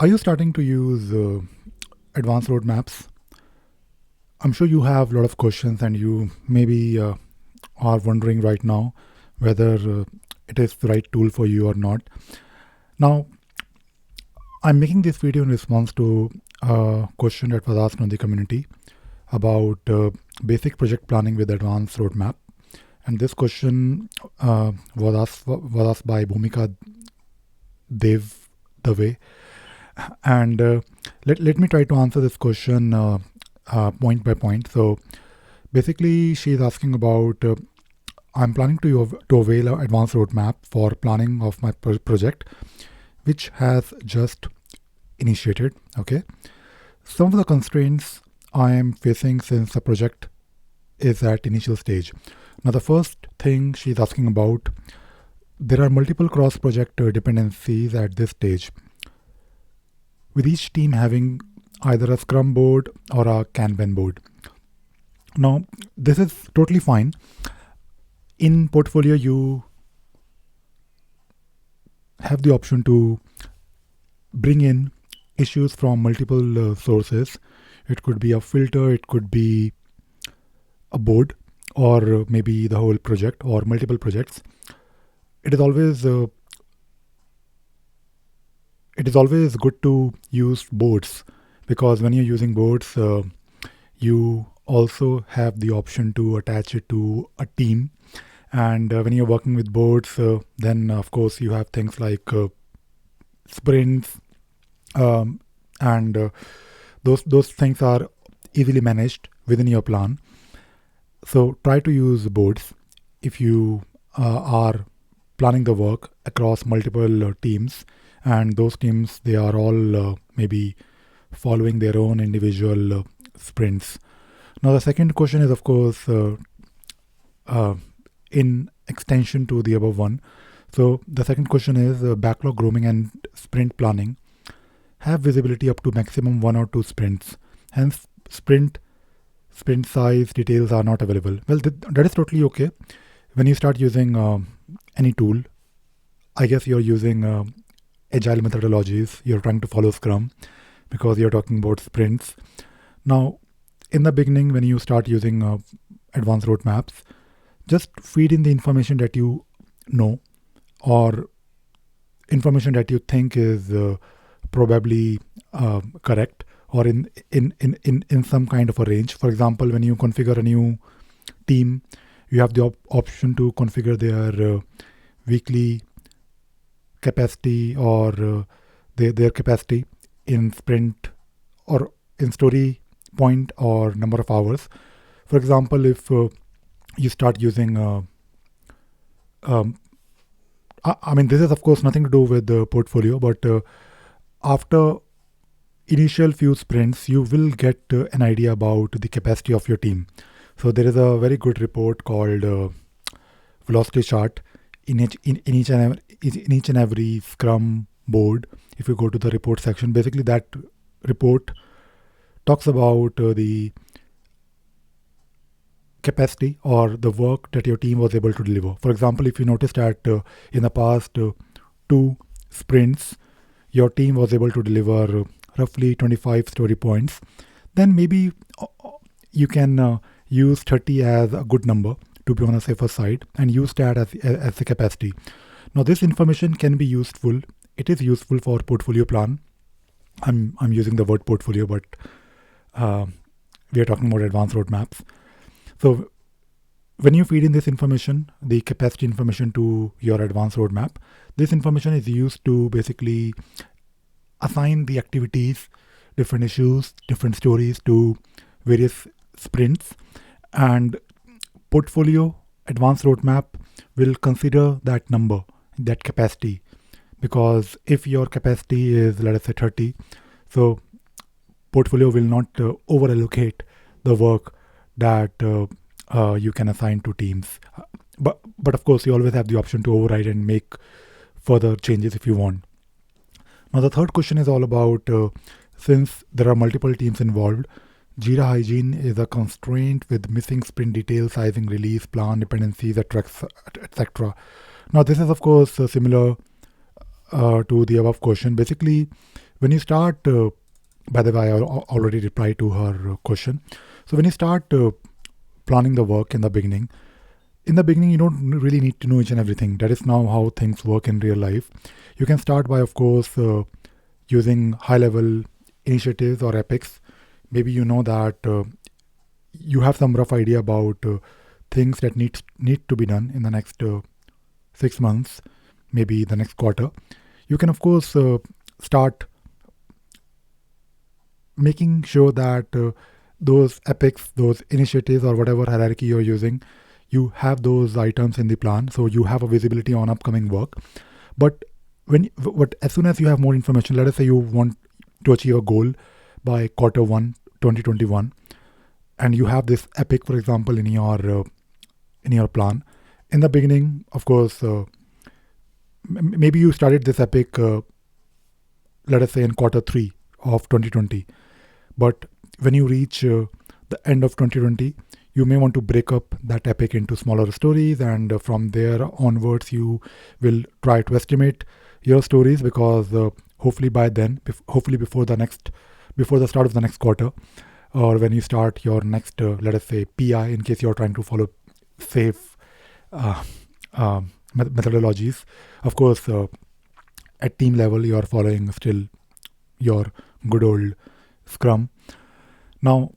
Are you starting to use advanced roadmaps? I'm sure you have a lot of questions and you maybe are wondering right now whether it is the right tool for you or not. Now, I'm making this video in response to a question that was asked on the community about basic project planning with advanced roadmap. And this question was asked by Bhumika Dev Dave. And let me try to answer this question point by point. So basically, she's asking about I'm planning to avail an advanced roadmap for planning of my project, which has just initiated. Okay, some of the constraints I am facing since the project is at initial stage. Now, the first thing she's asking about, there are multiple cross-project dependencies at this stage, with each team having either a Scrum board or a Kanban board. Now, this is totally fine. In Portfolio, you have the option to bring in issues from multiple sources. It could be a filter, it could be a board, or maybe the whole project or multiple projects. It is always good to use boards, because when you're using boards, you also have the option to attach it to a team. And when you're working with boards, then of course you have things like sprints, and those things are easily managed within your plan. So try to use boards if you are planning the work across multiple teams, and those teams, they are all maybe following their own individual sprints. Now, the second question is, of course, in extension to the above one. So the second question is backlog grooming and sprint planning have visibility up to maximum 1 or 2 sprints. Hence, sprint size details are not available. Well, that is totally okay. When you start using any tool, I guess you're using agile methodologies. You're trying to follow Scrum because you're talking about sprints. Now, in the beginning, when you start using advanced roadmaps, just feed in the information that you know, or information that you think is probably correct, or in some kind of a range. For example, when you configure a new team, you have the option to configure their weekly capacity, or their capacity in sprint or in story point or number of hours. For example, if you start using I mean, this is of course nothing to do with the portfolio, but after initial few sprints, you will get an idea about the capacity of your team. So there is a very good report called velocity chart in each and every Scrum board. If you go to the report section, basically that report talks about the capacity or the work that your team was able to deliver. For example, if you noticed that in the past 2 sprints, your team was able to deliver roughly 25 story points, then maybe you can use 30 as a good number to be on a safer side, and use that as the capacity. Now, this information can be useful. It is useful for portfolio plan. I'm using the word portfolio, but we are talking about advanced roadmaps. So when you feed in this information, the capacity information to your advanced roadmap, this information is used to basically assign the activities, different issues, different stories to various sprints. And portfolio advanced roadmap will consider that number, that capacity, because if your capacity is, let us say, 30, so portfolio will not over allocate the work that you can assign to teams. But of course, you always have the option to override and make further changes if you want. Now, the third question is all about since there are multiple teams involved, Jira hygiene is a constraint with missing sprint details, sizing, release, plan, dependencies, etc. Now, this is of course similar to the above question. Basically, When you start, by the way, I already replied to her question. So when you start planning the work in the beginning, you don't really need to know each and everything. That is now how things work in real life. You can start by, of course, using high level initiatives or epics. Maybe you know that you have some rough idea about things that need to be done in the next 6 months, maybe the next quarter. You can, of course, start making sure that those epics, those initiatives, or whatever hierarchy you're using, you have those items in the plan, so you have a visibility on upcoming work. But as soon as you have more information, let us say you want to achieve a goal by quarter 1 2021, and you have this epic, for example, in your plan. In the beginning, of course, maybe you started this epic, let us say in quarter 3 of 2020, but when you reach the end of 2020, you may want to break up that epic into smaller stories, and from there onwards you will try to estimate your stories, because hopefully by then, hopefully before the start of the next quarter, or when you start your next, let us say, PI, in case you're trying to follow safe uh, methodologies. Of course, at team level, you are following still your good old Scrum. Now,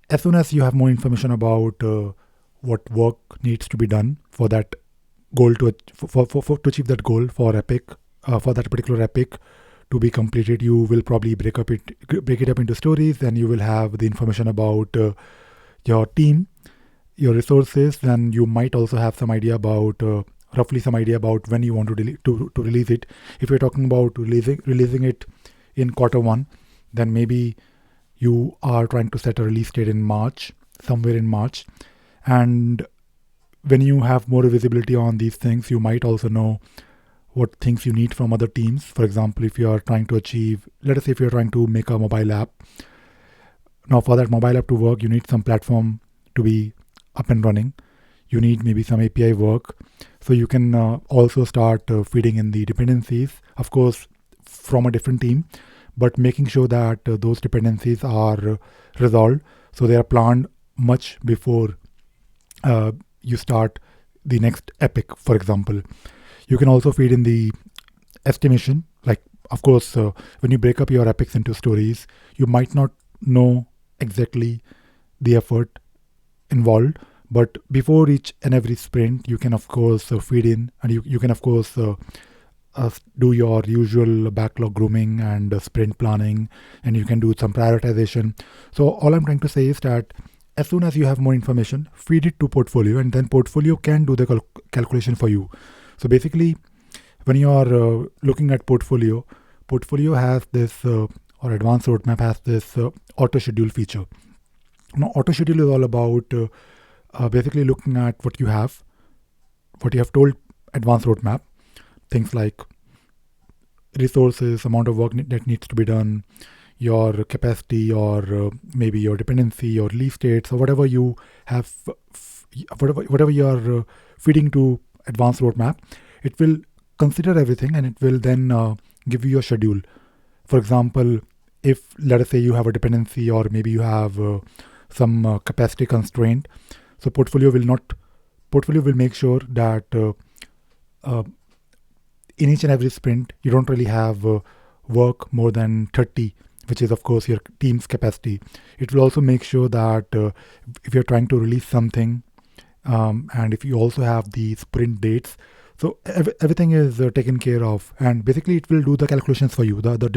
as soon as you have more information about what work needs to be done for that goal to achieve that goal for epic, for that particular epic to be completed, you will probably break it up into stories. Then you will have the information about your team, your resources. Then you might also have some idea about roughly some idea about when you want to release it. If you're talking about releasing it in quarter 1, then maybe you are trying to set a release date in March, somewhere in March. And when you have more visibility on these things, you might also know what things you need from other teams. For example, if you are trying to achieve, let us say if you're trying to make a mobile app. Now for that mobile app to work, you need some platform to be up and running. You need maybe some API work. So you can also start feeding in the dependencies, of course, from a different team, but making sure that those dependencies are resolved. So they are planned much before you start the next epic, for example. You can also feed in the estimation. Like, of course, when you break up your epics into stories, you might not know exactly the effort involved, but before each and every sprint, you can, of course, feed in, and you can, of course, do your usual backlog grooming and sprint planning, and you can do some prioritization. So all I'm trying to say is that as soon as you have more information, feed it to portfolio, and then portfolio can do the calculation for you. So basically, when you are looking at portfolio has this, or advanced roadmap has this auto schedule feature. Now, auto schedule is all about basically looking at what you have told advanced roadmap, things like resources, amount of work that needs to be done, your capacity, or maybe your dependency, your release dates, or whatever you have, whatever you are feeding to advanced roadmap. It will consider everything, and it will then give you a schedule. For example, if let us say you have a dependency, or maybe you have some capacity constraint, so portfolio will make sure that in each and every sprint, you don't really have work more than 30, which is, of course, your team's capacity. It will also make sure that if you're trying to release something, and if you also have the sprint dates, so everything is taken care of, and basically it will do the calculations for you, the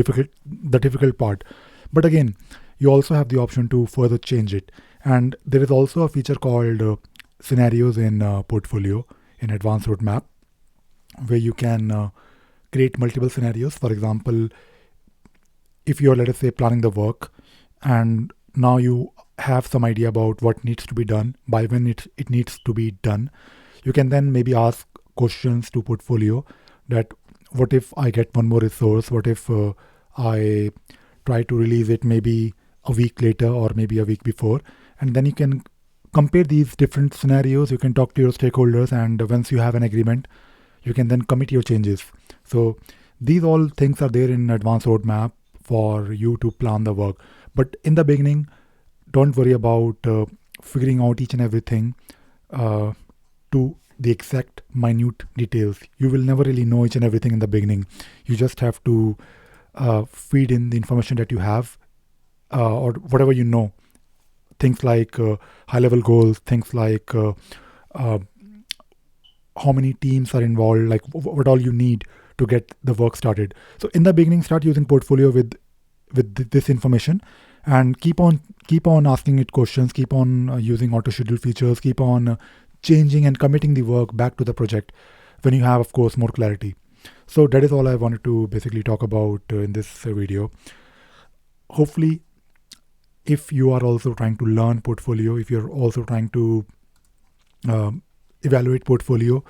difficult part. But again, you also have the option to further change it. And there is also a feature called scenarios in portfolio in advanced roadmap, where you can create multiple scenarios. For example, if you're, let us say, planning the work, and now you have some idea about what needs to be done, by when it needs to be done, you can then maybe ask questions to portfolio that what if I get one more resource, what if I try to release it maybe a week later or maybe a week before, and then you can compare these different scenarios. You can talk to your stakeholders, and once you have an agreement, you can then commit your changes. So these all things are there in advanced roadmap for you to plan the work. But in the beginning, don't worry about figuring out each and everything to the exact minute details. You will never really know each and everything in the beginning. You just have to feed in the information that you have, or whatever you know. Things like high level goals, things like uh, how many teams are involved, like what all you need to get the work started. So in the beginning, start using portfolio with this information, and keep on asking it questions, keep on using auto schedule features, keep on changing and committing the work back to the project when you have, of course, more clarity. So that is all I wanted to basically talk about in this video. Hopefully, if you are also trying to learn portfolio, if you're also trying to evaluate portfolio,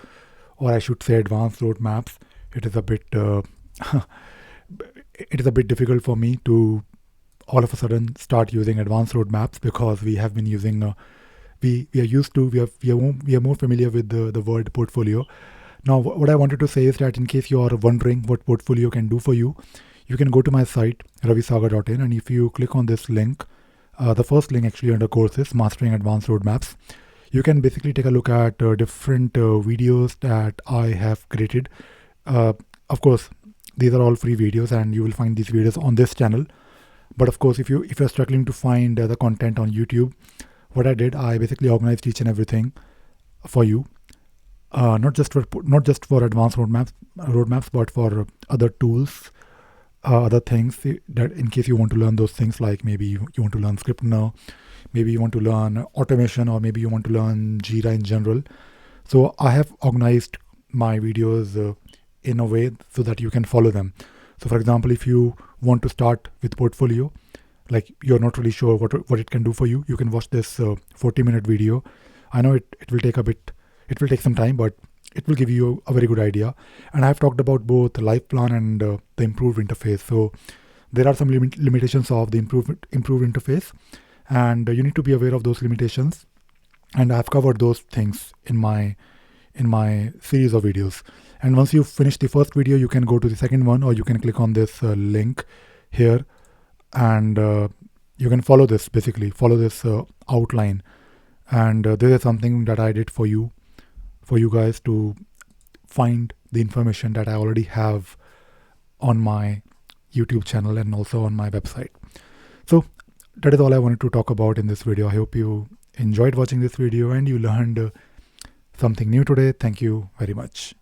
or I should say advanced roadmaps, it is a bit it is a bit difficult for me to all of a sudden start using advanced roadmaps, because we have been using we are used to we are more familiar with the word portfolio. Now what I wanted to say is that in case you are wondering what portfolio can do for you, you can go to my site ravisagar.in, and if you click on this link, the first link actually under courses, Mastering Advanced Roadmaps, you can basically take a look at different videos that I have created. Of course, these are all free videos, and you will find these videos on this channel. But of course, if you're struggling to find the content on YouTube, what I did, I basically organized each and everything for you, not just for advanced roadmaps, but for other tools, other things that in case you want to learn those things, like maybe you want to learn Scrivener, maybe you want to learn automation, or maybe you want to learn Jira in general. So I have organized my videos in a way so that you can follow them. So for example, if you want to start with portfolio, like you're not really sure what it can do for you, you can watch this 40-minute video. I know it will take some time, but it will give you a very good idea. And I've talked about both the life plan and the improved interface. So there are some limitations of the improved interface, and you need to be aware of those limitations. And I've covered those things in my series of videos. And once you finish the first video, you can go to the second one, or you can click on this link here, and you can follow this outline. And this is something that I did for you guys to find the information that I already have on my YouTube channel and also on my website. So that is all I wanted to talk about in this video. I hope you enjoyed watching this video and you learned something new today. Thank you very much.